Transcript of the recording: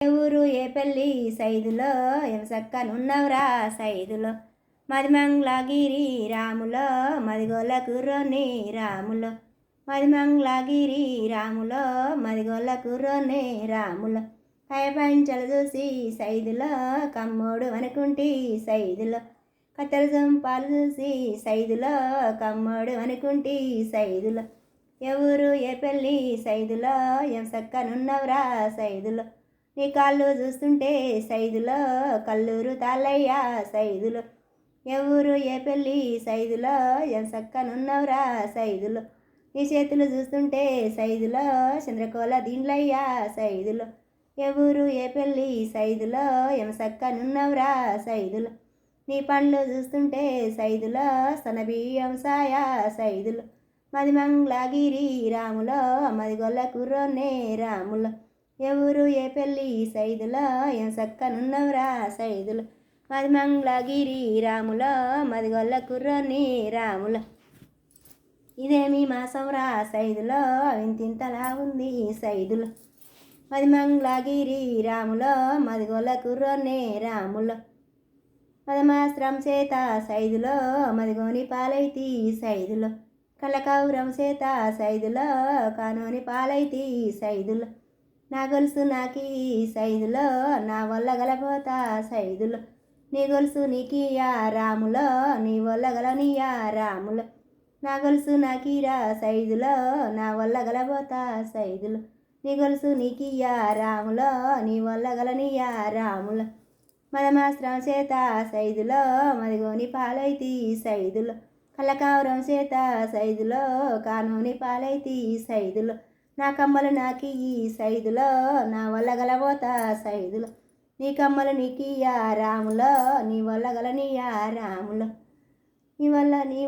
ఏ ఊరు ఏ పెళ్ళి సైదులో ఏం సక్కనున్నవరా సైదులో మది మంగళగిరి రాములో మదిగోల కుర్రోని రాములో మది మంగళగిరి రాములో మదిగోల కుర్రోని రాములో కయపంచలు చూసి సైదులో కమ్మోడు అనుకుంటి సైదులో కత్తెర జంపాలు చూసి సైదులో కమ్మోడు అనుకుంటి సైదులో ఎవరు ఏ పెళ్ళి సైదులో ఏం సక్కనున్నవరా సైదులో నీ కాళ్ళు చూస్తుంటే సైదులో కల్లూరు తాళయ్య సైదులో ఎవరు ఏ పెళ్ళి సైదులో ఏం సక్కనున్నవరా సైదులో నీ చేతులు చూస్తుంటే సైదులో చంద్రకోల దీండ్లయ్య సైదులో ఎవరు ఏ పెళ్ళి సైదులో ఏం సక్కనున్నవరా సైదులో నీ పండ్లు చూస్తుంటే సైదులో సనబియ్యం సాయ సైదులో మది మంగళగిరి రాములో మదిగొల్ల కుర్రోనే రాములో ఎవరు ఏ పెళ్ళి సైదులో ఏం సక్కనున్నవరా సైదులో మది మంగళగిరి రాములో మదిగొల్ల కుర్రోని రాములో ఇదేమి మాసంరా సైదులో ఇంతింతలా ఉంది సైదులో మది మంగళగిరి రాములో మదిగొల్ల కుర్రోని రాములో మదమాస్త్రం చేత సైదులో మదిగోని పాలైతి సైదులో కళ్ళకౌరం చేత సైదులో కానోని పాలైతి సైదులో నా గొలుసు నాకి సైదులో నా వల్ల గలపోతా సైదులో నీ గొలుసు నీకియా రాములో నీ వల్ల గలనియా రాములో నా గొలుసు నాకిరా సైదులో నా వల్ల గలపోతా సైదులో నీ గొలుసు నీకియా రాములో నీ వల్ల గలనియా రాములో మదమాస్త్రం చేత సైదులో మదిగోని పాలైతి సైదులో కళ్ళకౌరం చేత సైదులో కానూని పాలైతి సైదులో నా కమ్మలు నాకి సైదులో నా వల్ల గలబోతా సైదులో నీ కమ్మలు నీకియా రాములో నీ వల్ల గలనియా రాములో నీ వల్ల నీ